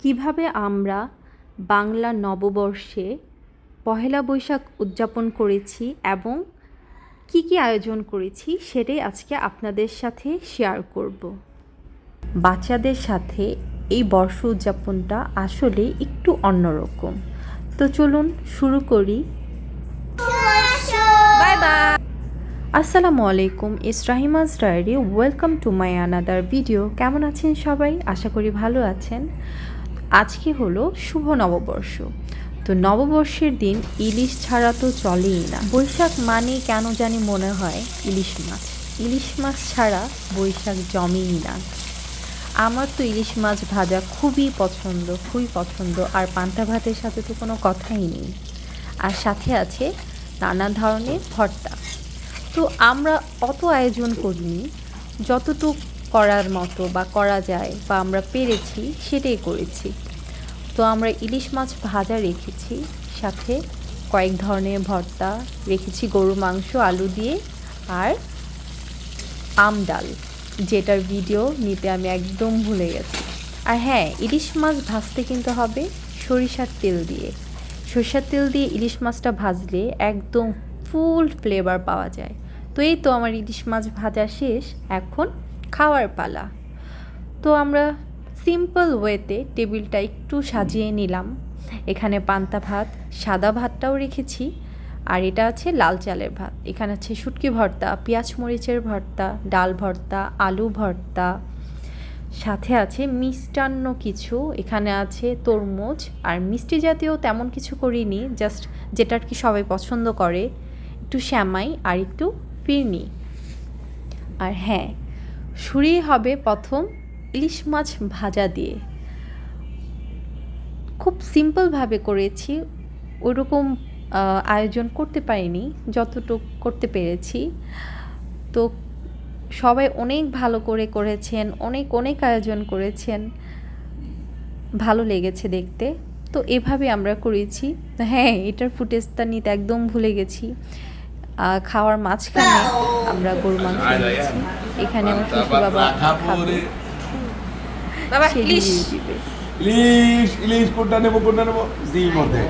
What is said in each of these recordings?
কিভাবে আমরা বাংলা নববর্ষে পহেলা বৈশাখ উদযাপন করেছি এবং কি কি আয়োজন করেছি সেটাই আজকে আপনাদের সাথে শেয়ার করব। বাচ্চাদের সাথে এই বর্ষ উদযাপনটা আসলে একটু অন্যরকম। তো চলুন শুরু করি। Bye bye. আসসালামু আলাইকুম, it's Rahima's diary. Welcome to my another video. কেমন আছেন সবাই? আশা করি ভালো আছেন। আজকে হলো শুভ নববর্ষ। তো নববর্ষের দিন ইলিশ ছাড়া তো চলেই না। বৈশাখ মানে কেন জানি মনে হয় ইলিশ মাছ। ইলিশ মাছ ছাড়া বৈশাখ জমেই না। আমার তো ইলিশ মাছ ভাজা খুবই পছন্দ। আর পান্তা ভাতের সাথে তো কোনো কথাই নেই। আর সাথে আছে নানা ধরনের ভর্তা। তো আমরা অত আয়োজন করিনি, যতটুক করার মতো বা করা যায় বা আমরা পেরেছি সেটাই করেছি। তো আমরা ইলিশ মাছ ভাজা রেখেছি, সাথে কয়েক ধরনের ভর্তা রেখেছি, গরু মাংস আলু দিয়ে, আর আম ডাল, যেটার ভিডিও নিতে আমি একদম ভুলে গেছি। আর হ্যাঁ, ইলিশ মাছ ভাজতে কিন্তু হবে সরিষার তেল দিয়ে। সরিষার তেল দিয়ে ইলিশ মাছটা ভাজলে একদম ফুল ফ্লেভার পাওয়া যায়। তো এই তো আমার ইলিশ মাছ ভাজা শেষ, এখন খাওয়ার পালা। তো আমরা সিম্পল ওয়েতে টেবিলটা একটু সাজিয়ে নিলাম। এখানে পান্তা ভাত, সাদা ভাতটাও রেখেছি, আর এটা আছে লাল চালের ভাত। এখানে আছে শুটকি ভর্তা, পেঁয়াজ মরিচের ভর্তা, ডাল ভর্তা, আলু ভর্তা, সাথে আছে মিষ্টান্ন কিছু। এখানে আছে তরমুজ, আর মিষ্টি জাতীয় তেমন কিছু করিনি, জাস্ট যেটা আর কি সবাই পছন্দ করে, একটু শ্যামাই আর একটু ফিরনি। আর হ্যাঁ, শুরুই হবে প্রথম ইলিশ মাছ ভাজা দিয়ে। খুব সিম্পলভাবে করেছি, ওইরকম আয়োজন করতে পারিনি, যতটুকু করতে পেরেছি। তো সবাই অনেক ভালো করে করেছেন, অনেক আয়োজন করেছেন, ভালো লেগেছে দেখতে। তো এভাবে আমরা করেছি। হ্যাঁ, এটার ফুটেজটা নিতে একদম ভুলে গেছি। খাওয়ার মাঝখানে আমরা গরু মাংস নিয়েছি। এখানে আমার শ্বশুর বাবা খাবে। ইলিশ ইলিশ কোনটা নেবো দিই মধ্যে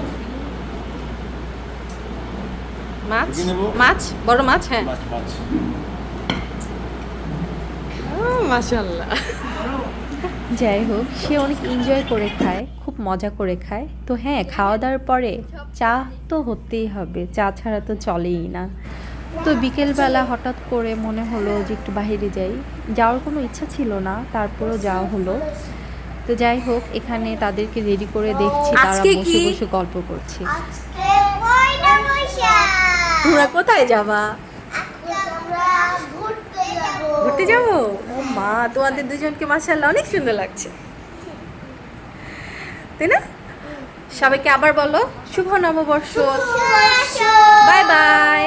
মাছ বড় মাছ। হ্যাঁ, মাশাআল্লাহ। যাই হোক, সে অনেক এনজয় করে খায়, খুব মজা করে খায়। তো হ্যাঁ, খাওয়া দাওয়ার পরে চা তো হতেই হবে, চা ছাড়া তো চলেই না। তো বিকেলবেলা হঠাৎ করে মনে হলো যে একটু বাইরে যাই। যাওয়ার কোনো ইচ্ছা ছিল না, তারপরও যাওয়া হলো। তো যাই হোক, এখানে তাদেরকে রেডি করে দেখছি, তারা বসে বসে গল্প করছে। তোমরা কোথায় যাবা? ঘুরতে যাবো। ও মা, তোমাদের দুজনকে মাশাআল্লাহ অনেক সুন্দর লাগছে, তাই না? সবাইকে আবার বলো শুভ নববর্ষ। Bye bye.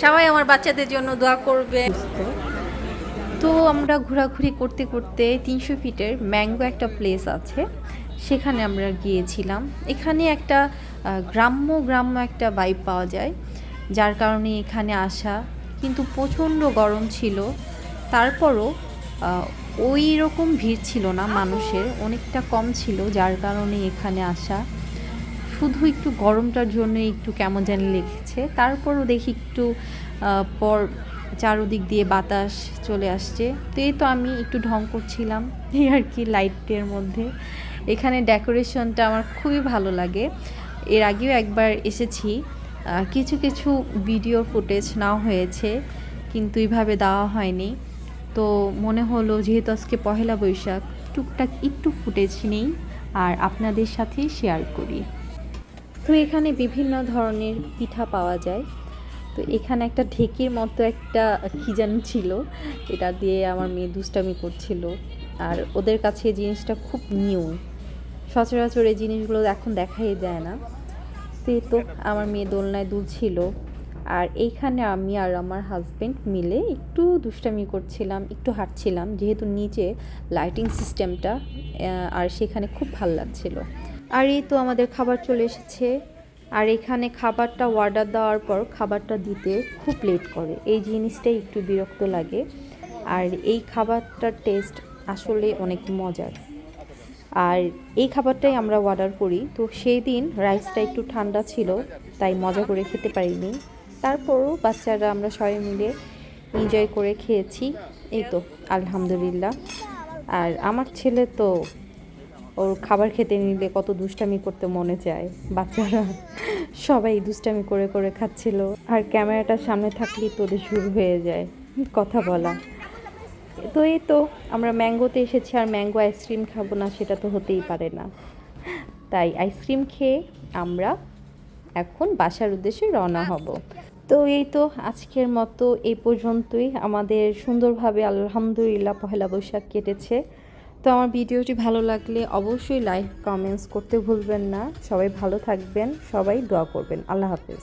সবাই আমার বাচ্চাদের জন্য দোয়া করবে। তো আমরা ঘোরাঘুরি করতে করতে 300 ফিটের ম্যাঙ্গো একটা প্লেস আছে, সেখানে আমরা গিয়েছিলাম। এখানে একটা গ্রাম্য একটা ভাইব পাওয়া যায়, যার কারণে এখানে আসা। কিন্তু প্রচণ্ড গরম ছিল, তারপরও ওই রকম ভিড় ছিল না, মানুষের অনেকটা কম ছিল, যার কারণে এখানে আসা। শুধু একটু গরমটার জন্য একটু কেমন জানি লেগেছে। তারপরও দেখি একটু পর চারদিক দিয়ে বাতাস চলে আসছে। তো এই তো আমি একটু ঢং করছিলাম এই আর কি, লাইটের মধ্যে। এখানে ডেকোরেশনটা আমার খুবই ভালো লাগে। এর আগেও একবার এসেছি, কিছু ভিডিও ফুটেজ নাও হয়েছে, কিন্তু এইভাবে দেওয়া হয়নি। তো মনে হলো যেহেতু আজকে পহেলা বৈশাখ, টুকটাক একটু ফুটেজ নেই আর আপনাদের সাথে শেয়ার করি। তো এখানে বিভিন্ন ধরনের পিঠা পাওয়া যায়। তো এখানে একটা ঢেকির মতো একটা কি যেন ছিল, এটা দিয়ে আমার মেয়ে দুষ্টামি করছিল। আর ওদের কাছে এই জিনিসটা খুব নিউ, সচরাচর এই জিনিসগুলো এখন দেখাই যায় না। তো আমার মেয়ে দোলনায় দুলছিল, আর এইখানে আমি আর আমার হাজব্যান্ড মিলে একটু দুষ্টামি করছিলাম, একটু হাঁটছিলাম, যেহেতু নিচে লাইটিং সিস্টেমটা, আর সেখানে খুব ভালো লাগছিল। আর এই তো আমাদের খাবার চলে এসেছে। আর এখানে খাবারটা অর্ডার দেওয়ার পর খাবারটা দিতে খুব লেট করে, এই জিনিসটাই একটু বিরক্ত লাগে। আর এই খাবারটার টেস্ট আসলে অনেক মজার। আর এই খাবারটাই আমরা অর্ডার করি। তো সেই দিন রাইসটা একটু ঠান্ডা ছিল, তাই মজা করে খেতে পারিনি। তারপরও বাচ্চারা আমরা সবাই মিলে এনজয় করে খেয়েছি। এই তো আলহামদুলিল্লাহ। আর আমার ছেলে তো ওর খাবার খেতে নিলে কত দুষ্টামি করতে মনে চায়। বাচ্চারা সবাই দুষ্টামি করে করে খাচ্ছিল, আর ক্যামেরাটার সামনে থাকলেই তো ওদের শুরু হয়ে যায় কথা বলা। তো এই তো আমরা ম্যাঙ্গোতে এসেছি, আর ম্যাঙ্গো আইসক্রিম খাবো না সেটা তো হতেই পারে না। তাই আইসক্রিম খেয়ে আমরা এখন বাসার উদ্দেশ্যে রওনা হব। তো এই তো আজকের মতো এই পর্যন্তই। আমাদের সুন্দরভাবে আলহামদুলিল্লাহ পহেলা বৈশাখ কেটেছে। তো আমার ভিডিওটি ভালো লাগলে অবশ্যই লাইক কমেন্টস করতে ভুলবেন না। সবাই ভালো থাকবেন, সবাই দোয়া করবেন। আল্লাহ হাফেজ।